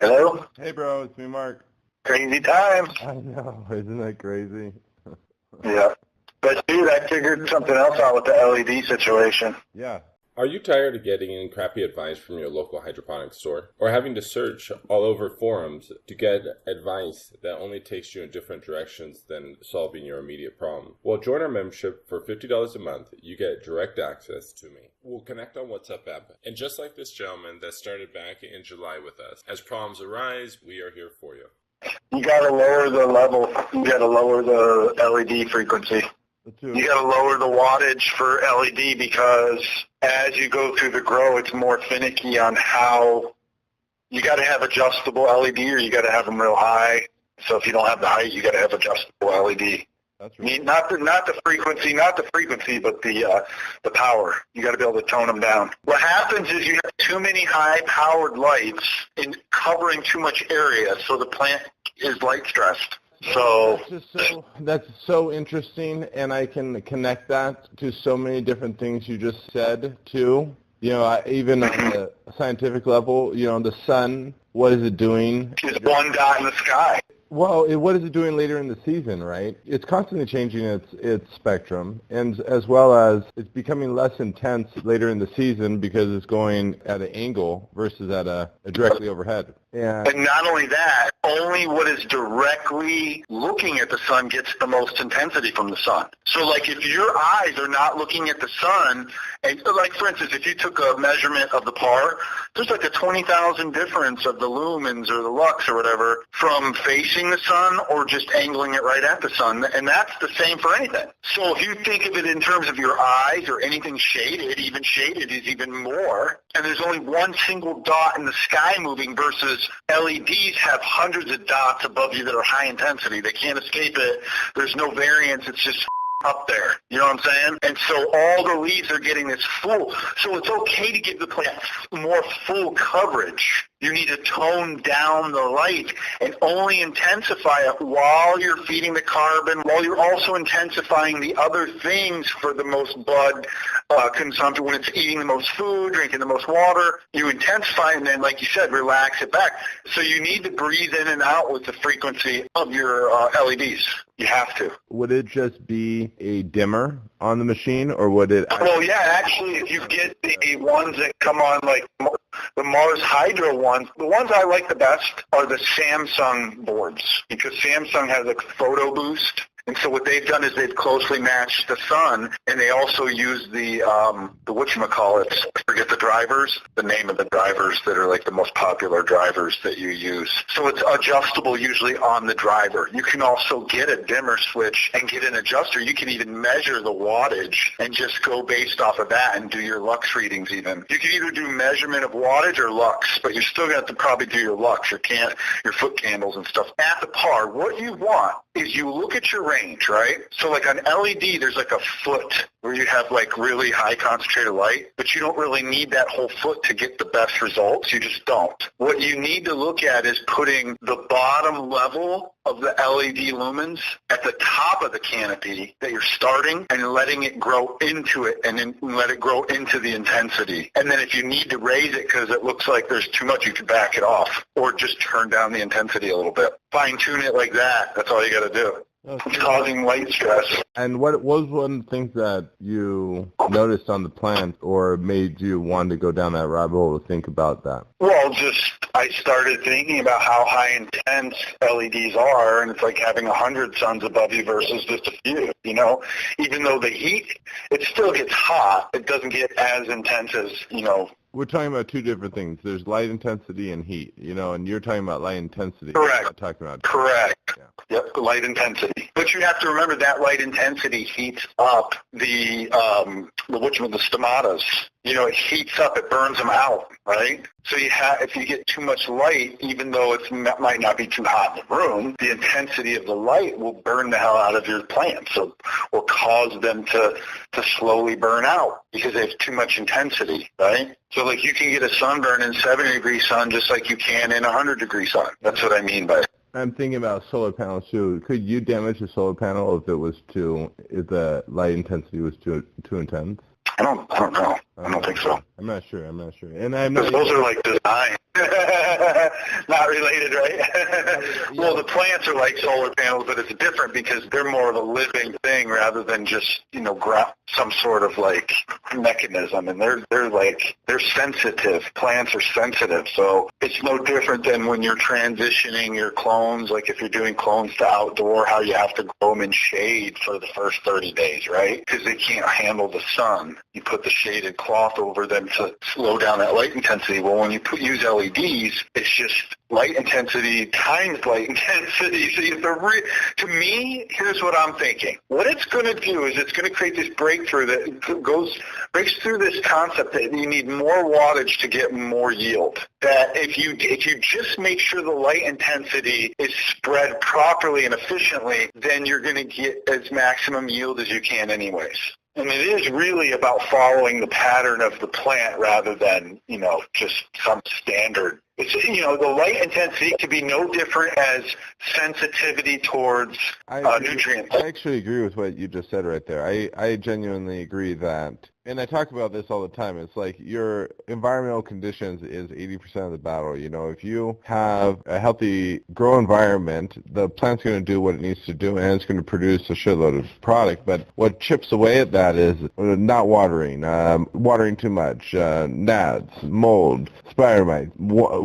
Hello? Hey, bro, it's me, Mark. Crazy times. I know, isn't that crazy? Yeah. But, dude, I figured something else out with the LED situation. Yeah. Are you tired of getting in crappy advice from your local hydroponics store? Or having to search all over forums to get advice that only takes you in different directions than solving your immediate problem? Well, join our membership for $50 a month. You get direct access to me. We'll connect on WhatsApp app. And just like this gentleman that started back in July with us, as problems arise, we are here for you. You got to lower the level. You got to lower the LED frequency. You got to lower the wattage for LED because as you go through the grow, it's more finicky on how you got to have adjustable LED or you got to have them real high. So if you don't have the height, you got to have adjustable LED. That's right. Not the frequency, but the power. You got to be able to tone them down. What happens is you have too many high-powered lights in covering too much area, so the plant is light stressed. So that's so interesting, and I can connect that to so many different things you just said too. You know, even on the scientific level, you know, the sun, what is it doing? It's one dot in the sky. Well, what is it doing later in the season, right? It's constantly changing its spectrum, and as well as it's becoming less intense later in the season because it's going at an angle versus at a directly overhead. And not only that, only what is directly looking at the sun gets the most intensity from the sun. So, like, if your eyes are not looking at the sun, and like, for instance, if you took a measurement of the PAR, there's like a 20,000 difference of the lumens or the lux or whatever from facing the sun or just angling it right at the sun, and that's the same for anything. So if you think of it in terms of your eyes or anything shaded, even shaded is even more, and there's only one single dot in the sky moving versus LEDs have hundreds of dots above you that are high intensity. They can't escape it. There's no variance. It's just up there. You know what I'm saying? And so all the leaves are getting this full. So it's okay to give the plant more full coverage. You need to tone down the light and only intensify it while you're feeding the carbon, while you're also intensifying the other things for the most blood consumption. When it's eating the most food, drinking the most water, you intensify and then, like you said, relax it back. So you need to breathe in and out with the frequency of your LEDs. You have to. Would it just be a dimmer on the machine, or would it... Well, yeah, actually, if you get the ones that come on, like the Mars Hydro ones, the ones I like the best are the Samsung boards, because Samsung has a photo boost. And so what they've done is they've closely matched the sun, and they also use the whatchamacallits, I forget the drivers, the name of the drivers that are like the most popular drivers that you use. So it's adjustable usually on the driver. You can also get a dimmer switch and get an adjuster. You can even measure the wattage and just go based off of that and do your lux readings even. You can either do measurement of wattage or lux, but you're still going to have to probably do your lux, your foot candles and stuff. At the PAR, what you want is you look at your range, right? So like on LED, there's like a foot where you have like really high concentrated light, but you don't really need that whole foot to get the best results. You just don't. What you need to look at is putting the bottom level of the LED lumens at the top of the canopy that you're starting and letting it grow into it and then let it grow into the intensity. And then if you need to raise it because it looks like there's too much, you can back it off or just turn down the intensity a little bit. Fine tune it like that. That's all you got to do. It's causing light stress. And what was one of the things that you noticed on the plant or made you want to go down that rabbit hole to think about that? Well, I started thinking about how high intense LEDs are, and it's like having 100 suns above you versus just a few, you know? Even though the heat, it still gets hot. It doesn't get as intense as, you know. We're talking about two different things. There's light intensity and heat, you know, and you're talking about light intensity. Correct. Talking about Correct. Yeah. Yep, light intensity. But you have to remember that light intensity heats up the stomatas. You know, it heats up, it burns them out, right? So if you get too much light, even though it might not be too hot in the room, the intensity of the light will burn the hell out of your plants or cause them to slowly burn out because they have too much intensity, right? So like you can get a sunburn in 70-degree sun just like you can in 100-degree sun. That's what I mean by it. I'm thinking about solar panels too. Could you damage a solar panel if the light intensity was too intense? I don't know. I don't think so. I'm not sure. And I'm Because not those are like design. Not related, right? Well, the plants are like solar panels, but it's different because they're more of a living thing rather than just, some sort of like mechanism. And they're sensitive. Plants are sensitive. So it's no different than when you're transitioning your clones, like if you're doing clones to outdoor, how you have to grow them in shade for the first 30 days, right? Because they can't handle the sun. You put the shaded cloth over them to slow down that light intensity. Well, when you use LEDs, it's just light intensity times light intensity. So you have to me, here's what I'm thinking. What it's going to do is it's going to create this breakthrough that breaks through this concept that you need more wattage to get more yield. That if you just make sure the light intensity is spread properly and efficiently, then you're going to get as maximum yield as you can anyways. And it is really about following the pattern of the plant rather than, just some standard. It's, the light intensity could be no different as sensitivity towards nutrients. I actually agree with what you just said right there. I genuinely agree that, and I talk about this all the time, it's like your environmental conditions is 80% of the battle. If you have a healthy grow environment, the plant's going to do what it needs to do, and it's going to produce a shitload of product. But what chips away at that is not watering, watering too much, gnats, mold, spider mite.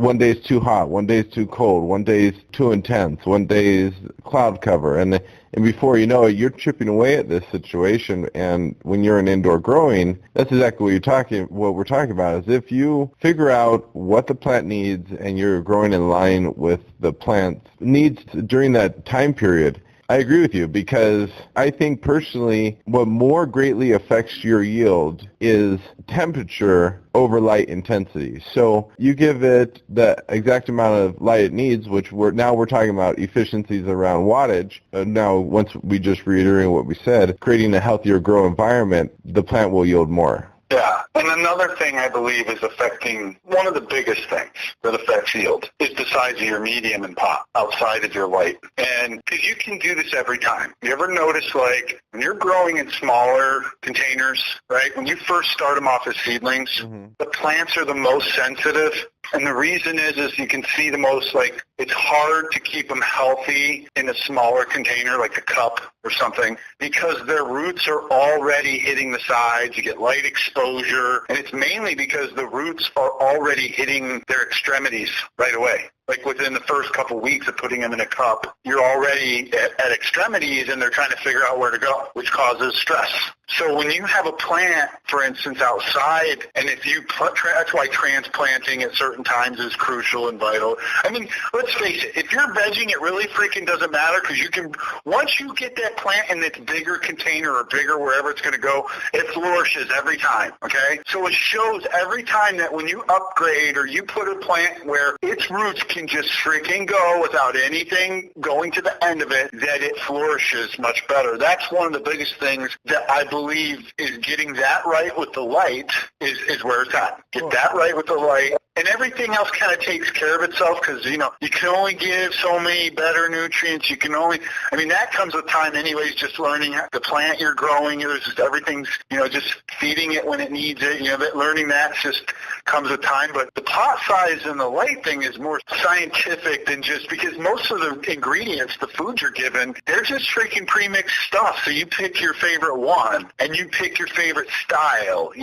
One day is too hot, one day is too cold, one day is too intense, one day is cloud cover, and before you know it, you're chipping away at this situation. And when you're in indoor growing, that's exactly what we're talking about. Is if you figure out what the plant needs and you're growing in line with the plant's needs during that time period. I agree with you, because I think personally what more greatly affects your yield is temperature over light intensity. So you give it the exact amount of light it needs, which we're talking about efficiencies around wattage. Now, once we just reiterate what we said, creating a healthier grow environment, the plant will yield more. Yeah, and another thing I believe is affecting, one of the biggest things that affects yield is the size of your medium and pot outside of your light. And because you can do this every time. You ever notice, like, when you're growing in smaller containers, right, when you first start them off as seedlings, the plants are the most sensitive. And the reason is you can see the most, like, it's hard to keep them healthy in a smaller container, like a cup or something, because their roots are already hitting the sides. You get light exposure, and it's mainly because the roots are already hitting their extremities right away. Like within the first couple of weeks of putting them in a cup, you're already at extremities, and they're trying to figure out where to go, which causes stress. So when you have a plant, for instance, outside, and if you that's why transplanting at certain times is crucial and vital. I mean, let's face it, if you're vegging, it really freaking doesn't matter, because you can, once you get that plant in its bigger container or bigger wherever it's going to go, it flourishes every time, okay? So it shows every time that when you upgrade or you put a plant where its roots can just freaking go without anything going to the end of it, that it flourishes much better. That's one of the biggest things that I believe is getting that right with the light is where it's at. Get that right with the light. And everything else kind of takes care of itself, because, you can only give so many better nutrients. You can only, that comes with time anyways, just learning the plant you're growing. There's just everything's, just feeding it when it needs it. Learning that just comes with time. But the pot size and the light thing is more scientific than just, because most of the ingredients, the foods you're given, they're just freaking premixed stuff. So you pick your favorite one and you pick your favorite style,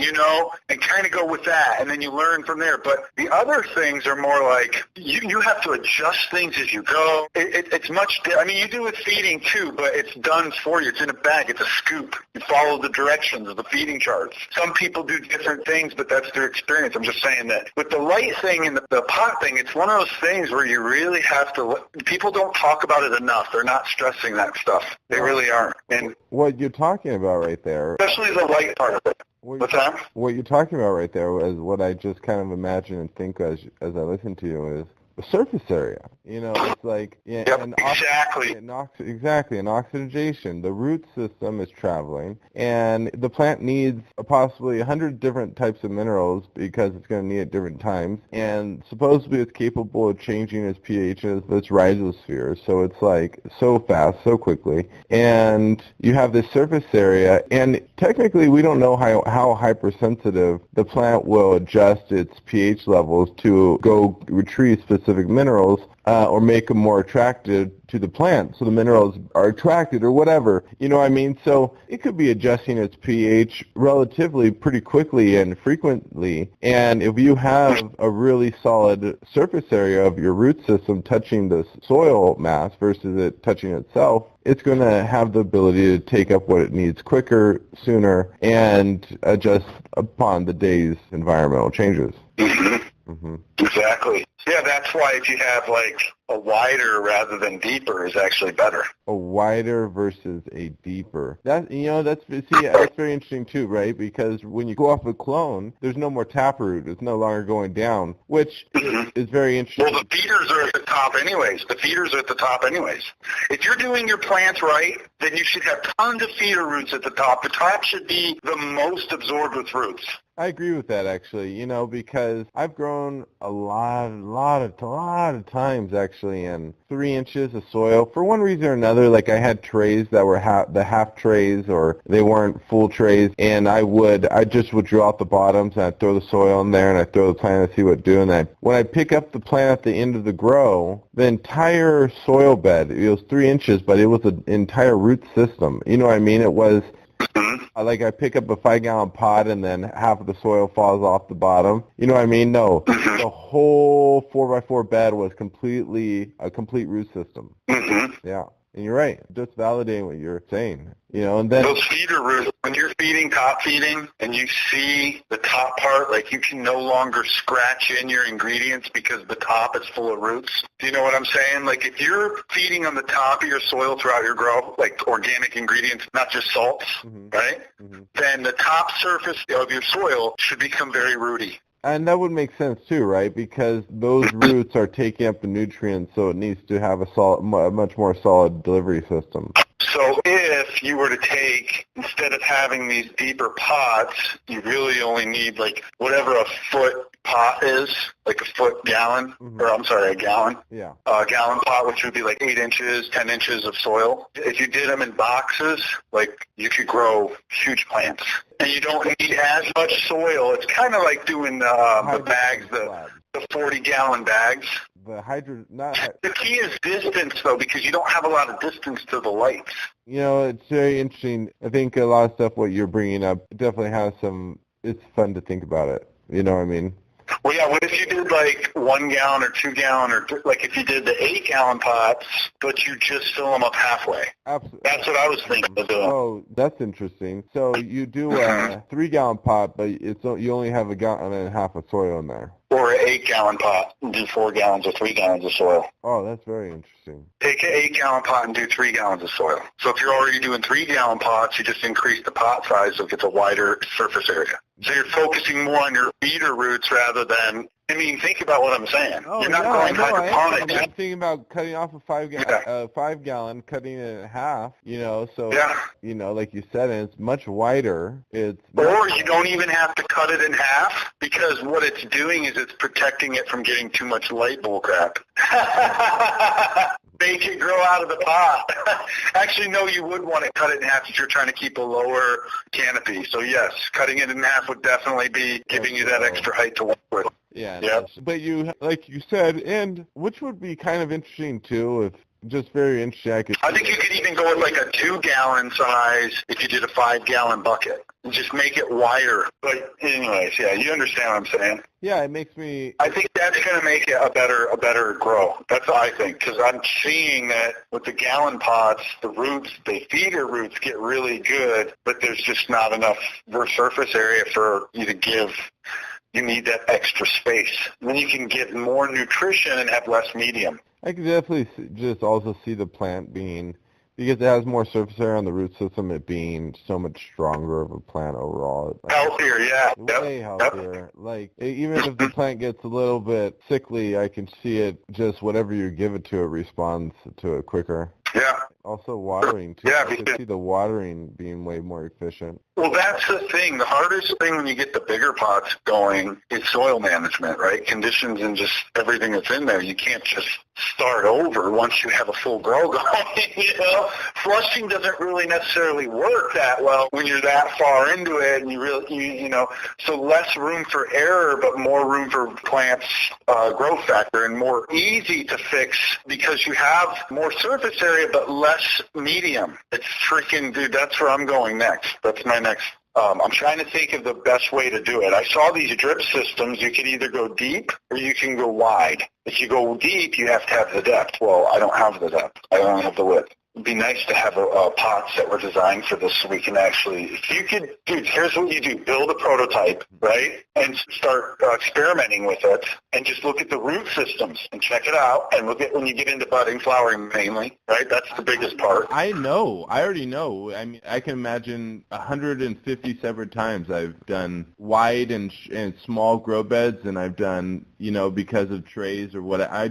and kind of go with that. And then you learn from there. But the other things are more like you have to adjust things as you go. It's much, you do with feeding too, but it's done for you. It's in a bag. It's a scoop. You follow the directions of the feeding charts. Some people do different things, but that's their experience. I'm just saying that with the light thing and the pot thing, it's one of those things where you really have to, people don't talk about it enough. They're not stressing that stuff. They really aren't. And what you're talking about right there, especially the light part of it. What's that? What you're talking about right there is what I just kind of imagine and think as I listen to you is surface area. It's like Yep, and exactly. exactly, and oxygenation. The root system is traveling, and the plant needs possibly 100 different types of minerals because it's going to need at different times. And supposedly it's capable of changing its pH as its rhizosphere. So it's like so fast, so quickly. And you have this surface area, and technically we don't know how hypersensitive the plant will adjust its pH levels to go retrieve specific minerals or make them more attractive to the plant so the minerals are attracted or whatever. You know what I mean? So it could be adjusting its pH relatively pretty quickly and frequently. And if you have a really solid surface area of your root system touching the soil mass versus it touching itself, it's going to have the ability to take up what it needs quicker, sooner, and adjust upon the day's environmental changes. Exactly. Yeah, that's why if you have like a wider rather than deeper is actually better. A wider versus a deeper. That's very interesting too, right? Because when you go off a clone, there's no more taproot. It's no longer going down, which is very interesting. Well, the feeders are at the top anyways. If you're doing your plants right, then you should have tons of feeder roots at the top. The top should be the most absorbed with roots. I agree with that actually, because I've grown a lot of times actually in 3 inches of soil. For one reason or another, like I had trays that were the half trays or they weren't full trays, and I just would drill out the bottoms and I'd throw the soil in there and I'd throw the plant and see what to do. And when I pick up the plant at the end of the grow, the entire soil bed, it was 3 inches, but it was an entire root system. You know what I mean? It was like I pick up a 5-gallon pot and then half of the soil falls off the bottom. You know what I mean? No, the whole 4x4 bed was a complete root system. Yeah. And you're right. Just validating what you're saying. And then those feeder roots, when you're top feeding, and you see the top part, like you can no longer scratch in your ingredients because the top is full of roots. Do you know what I'm saying? Like if you're feeding on the top of your soil throughout your grow, like organic ingredients, not just salts, right? Then the top surface of your soil should become very rooty. And that would make sense too, right? Because those roots are taking up the nutrients, so it needs to have a much more solid delivery system. So if you were to take, instead of having these deeper pots, you really only need like whatever a foot pot is, like a foot gallon, or I'm sorry, a gallon. Yeah. A gallon pot, which would be like 8 inches, 10 inches of soil. If you did them in boxes, like you could grow huge plants. And you don't need as much soil. It's kind of like doing the bags, the 40-gallon bags. The key is distance, though, because you don't have a lot of distance to the lights. It's very interesting. I think a lot of stuff what you're bringing up definitely has it's fun to think about it. You know what I mean? Well, yeah, what if you did like 1 gallon or 2 gallon or like if you did the 8-gallon pots, but you just fill them up halfway? Absolutely. That's what I was thinking of doing. Oh, that's interesting. So you do a 3-gallon pot, but you only have 1.5 gallons of soil in there. Or an 8-gallon pot and do 4 gallons or 3 gallons of soil. Oh, that's very interesting. Take an 8-gallon pot and do 3 gallons of soil. So if you're already doing 3-gallon pots, you just increase the pot size so it gets a wider surface area. So you're focusing more on your feeder roots rather than, think about what I'm saying. Oh, you're not growing hydroponics. I'm thinking about cutting off a 5-gallon, cutting it in half, so, like you said, and it's much wider. Or you don't even have to cut it in half because what it's doing is it's protecting it from getting too much light bull crap. Make it grow out of the pot. Actually, no, you would want to cut it in half if you're trying to keep a lower canopy. So, yes, cutting it in half would definitely be giving you that extra height to work with. Yeah. Yep. But like you said, and which would be kind of interesting, too, if just very interesting. I think you could even go with like a 2-gallon size if you did a 5-gallon bucket. And just make it wider. But anyways, yeah, you understand what I'm saying. Yeah, it makes me... I think that's going to make it a better grow. That's what I think. Because I'm seeing that with the gallon pots, the feeder roots get really good, but there's just not enough surface area for you to give... You need that extra space. Then you can get more nutrition and have less medium. I can definitely just also see the plant being Because it has more surface area on the root system, it being so much stronger of a plant overall. Healthier, yeah. Way healthier. Like, even if the plant gets a little bit sickly, I can see it, just whatever you give it to, it responds to it quicker. Yeah. Also watering, too. Yeah, I can see the watering being way more efficient. Well, that's the thing. The hardest thing when you get the bigger pots going is soil management, right? Conditions and just everything that's in there. You can't just start over once you have a full grow going, you know? Flushing doesn't really necessarily work that well when you're that far into it, and you know, so less room for error, but more room for plants' growth factor, and more easy to fix because you have more surface area, but less medium. It's freaking, dude, that's where I'm going next. That's my next. I'm trying to think of the best way to do it. I saw these drip systems. You could either go deep or you can go wide. If you go deep, you have to have the depth. Well, I don't have the depth. I don't have the width. It'd be nice to have pots that were designed for this so we can actually, if you could, dude, here's what you do. Build a prototype, right, and start experimenting with it, and just look at the root systems and check it out, and look at when you get into budding, flowering mainly, right? That's the biggest part. I know. I already know. I mean, I can imagine 150 separate times I've done wide and small grow beds, and I've done, you know, because of trays or what. I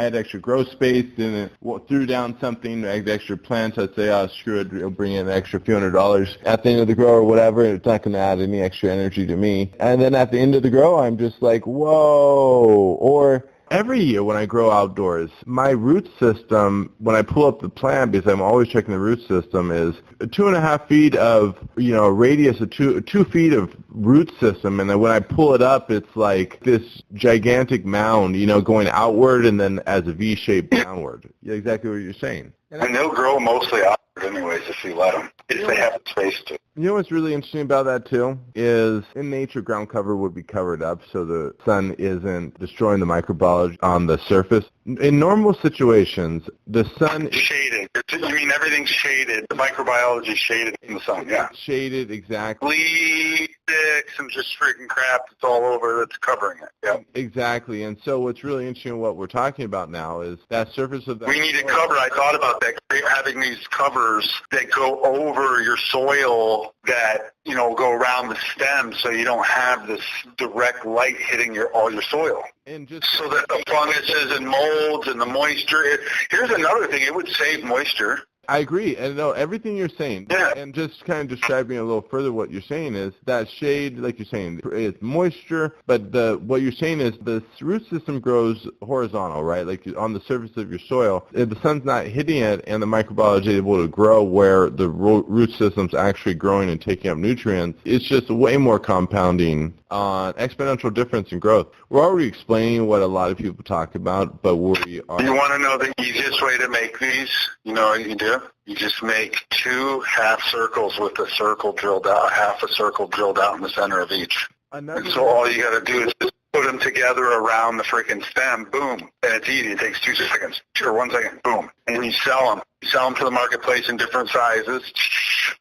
had extra grow space, and threw down something, I had extra plants. I'd say, oh, screw it, it'll bring in an extra few $100 at the end of the grow or whatever, and it's not going to add any extra energy to me. And then at the end of the grow, I'm just like, whoa. Or every year when I grow outdoors, my root system, when I pull up the plant, because I'm always checking the root system, is 2.5 feet of, you know, a radius of 2 feet of root system. And then when I pull it up, it's like this gigantic mound, you know, going outward and then as a V shape downward. Yeah, exactly what you're saying. And they'll grow mostly outward anyways if you let them, if they have space to. You know what's really interesting about that, too, is in nature, ground cover would be covered up so the sun isn't destroying the microbiology on the surface. In normal situations, the sun is shaded. You mean everything's shaded. The microbiology is shaded in the sun, yeah. Shaded, exactly. Leaves, sticks, and just freaking crap that's all over that's covering it. Yep. Exactly. And so what's really interesting, what we're talking about now, is that surface of that. We need a cover. I thought about that. Having these covers that go over your soil that, you know, go around the stem so you don't have this direct light hitting all your soil. And just so that the funguses and molds and the moisture. Here's another thing. It would save moisture. I agree, and no, everything you're saying, yeah. And just kind of describing a little further what you're saying is that shade, like you're saying, it's moisture, but what you're saying is the root system grows horizontal, right? Like on the surface of your soil. If the sun's not hitting it and the microbiology is able to grow where the root system's actually growing and taking up nutrients, it's just way more compounding on exponential difference in growth. We're already explaining what a lot of people talk about, but we are... You want to know the easiest way to make these? You know what you do? You just make 2 half circles with a circle drilled out, half a circle drilled out in the center of each. And so all you got to do is just put them together around the freaking stem, boom, and it's easy. It takes 2 seconds, or 1 second, boom, and you sell them. You sell them to the marketplace in different sizes.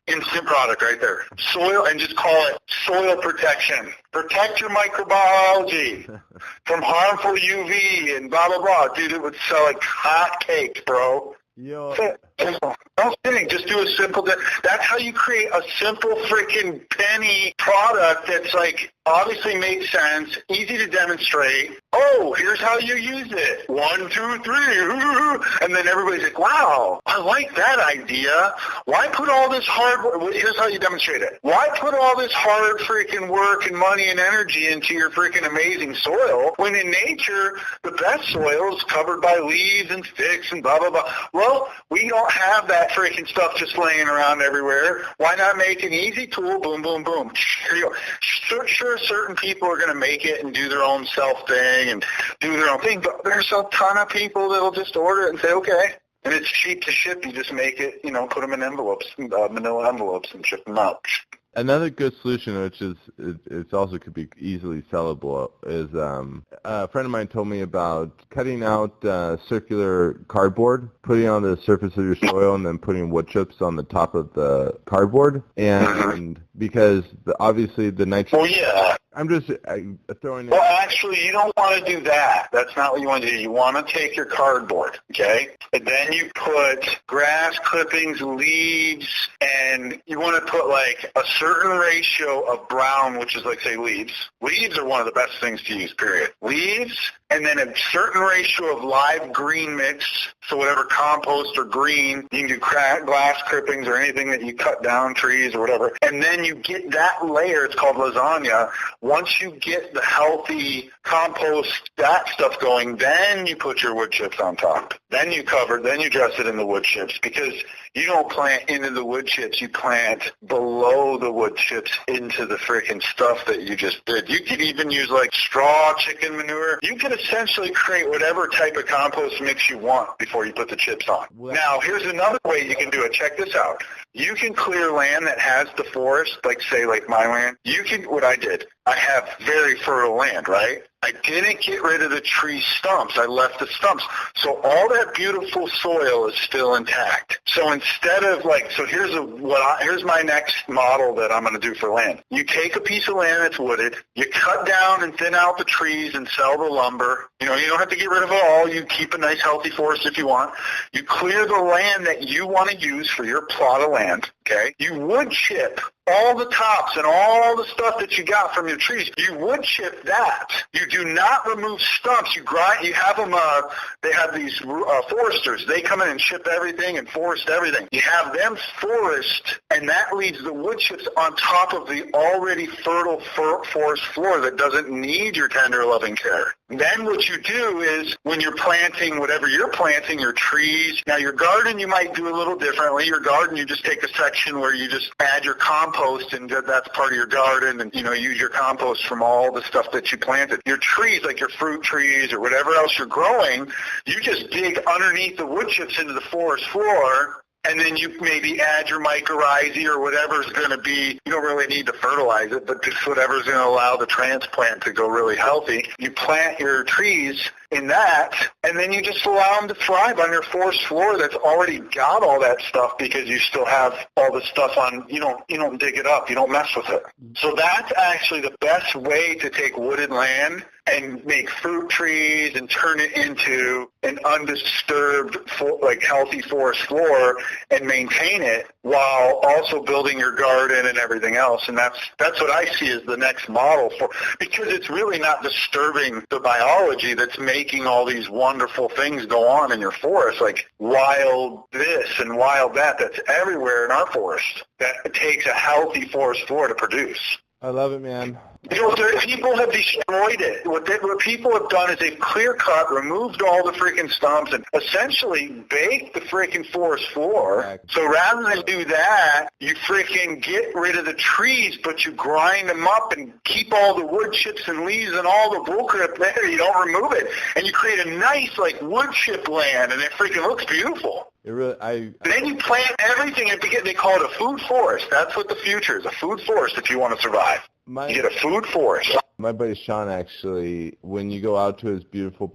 Instant product right there. Soil, and just call it soil protection. Protect your microbiology from harmful UV and blah, blah, blah. Dude, it would sell like hotcakes, bro. Yo. No kidding. Just do a simple. That's how you create a simple freaking penny product that's like obviously makes sense, easy to demonstrate. Oh, here's how you use it. 1, 2, 3, and then everybody's like, "Wow, I like that idea. Why put all this hard work? Here's how you demonstrate it. Why put all this hard freaking work and money and energy into your freaking amazing soil when in nature the best soil is covered by leaves and sticks and blah blah blah? Well, we don't have that freaking stuff just laying around everywhere. Why not make an easy tool? Boom, boom, boom. Here you go. Sure, certain people are going to make it and do their own self thing and do their own thing, but there's a ton of people that'll just order it and say, okay. And it's cheap to ship. You just make it, you know, put them in envelopes, manila envelopes, and ship them out. Another good solution, which is it's also could be easily sellable, is a friend of mine told me about cutting out circular cardboard, putting it on the surface of your soil, and then putting wood chips on the top of the cardboard. And because obviously the nitrogen. Well, yeah. I'm just throwing it. Well, actually, you don't want to do that. That's not what you want to do. You want to take your cardboard, okay? And then you put grass clippings, leaves, and you want to put like a certain ratio of brown, which is like, say, leaves. Leaves are one of the best things to use, period. Leaves, and then a certain ratio of live green mix, so whatever compost or green, you can do glass clippings or anything that you cut down, trees or whatever. And then you get that layer, it's called lasagna. Once you get the healthy compost, that stuff going, then you put your wood chips on top. Then you dress it in the wood chips, because you don't plant into the wood chips, you plant below the wood chips into the freaking stuff that you just did. You could even use like straw chicken manure. You could essentially create whatever type of compost mix you want before you put the chips on. Now, here's another way you can do it. Check this out. You can clear land that has the forest, like say like my land. What I did, I have very fertile land, right? I didn't get rid of the tree stumps. I left the stumps. So all that beautiful soil is still intact. So instead of here's my next model that I'm going to do for land. You take a piece of land that's wooded, you cut down and thin out the trees and sell the lumber. You don't have to get rid of it all. You keep a nice healthy forest if you want. You clear the land that you want to use for your plot of land, okay? You wood chip all the tops and all the stuff that you got from your trees. You wood chip that. You do not remove stumps. You have them, they have these foresters. They come in and chip everything and forest everything. You have them forest, and that leaves the wood chips on top of the already fertile forest floor that doesn't need your tender loving care. Then what you do is when you're planting whatever you're planting, your trees. Now your garden you might do a little differently. Your garden you just take a section where you just add your compost, and that's part of your garden, and use your compost from all the stuff that you planted. Your trees, like your fruit trees or whatever else you're growing, you just dig underneath the wood chips into the forest floor. And then you maybe add your mycorrhizae or whatever's going to be, you don't really need to fertilize it, but just whatever's going to allow the transplant to go really healthy. You plant your trees in that, and then you just allow them to thrive on your forest floor that's already got all that stuff, because you still have all the stuff on, you don't dig it up, you don't mess with it. So that's actually the best way to take wooded land and make fruit trees and turn it into an undisturbed, healthy forest floor and maintain it while also building your garden and everything else. And that's what I see as the next model because it's really not disturbing the biology that's making all these wonderful things go on in your forest, like wild this and wild that's everywhere in our forest, that it takes a healthy forest floor to produce. I love it, man. People have destroyed it. What people have done is they've clear-cut, removed all the freaking stumps, and essentially baked the freaking forest floor. Exactly. So rather than do that, you freaking get rid of the trees, but you grind them up and keep all the wood chips and leaves and all the bullcrap there. You don't remove it. And you create a nice, wood chip land, and it freaking looks beautiful. It really, Then you plant everything, and they call it a food forest. That's what the future is, a food forest if you want to survive. You get a food forest. My buddy Sean, actually, when you go out to his beautiful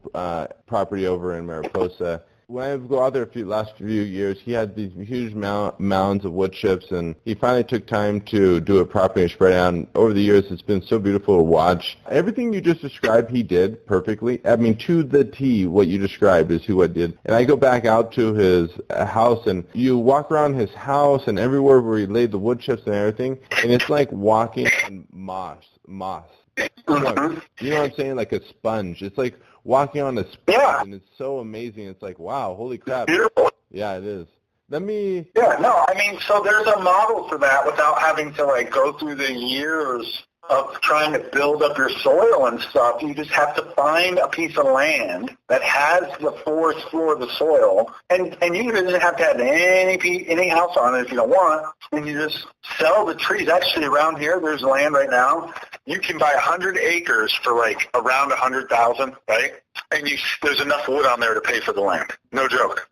property over in Mariposa, when I go out there last few years, he had these huge mounds of wood chips, and he finally took time to do it properly and spread it out. And over the years, it's been so beautiful to watch. Everything you just described, he did perfectly. I mean, to the T, what you described is who I did. And I go back out to his house, and you walk around his house and everywhere where he laid the wood chips and everything, and it's like walking on moss. You know what I'm saying? Like a sponge. It's like walking on a sponge, and it's so amazing. It's like, wow, holy crap. Beautiful. Yeah, it is. So there's a model for that without having to, go through the years of trying to build up your soil and stuff. You just have to find a piece of land that has the forest floor of the soil, and you doesn't have to have any house on it if you don't want, and you just sell the trees. Actually, around here, there's land right now. You can buy 100 acres for around $100,000, right? And there's enough wood on there to pay for the land. No joke.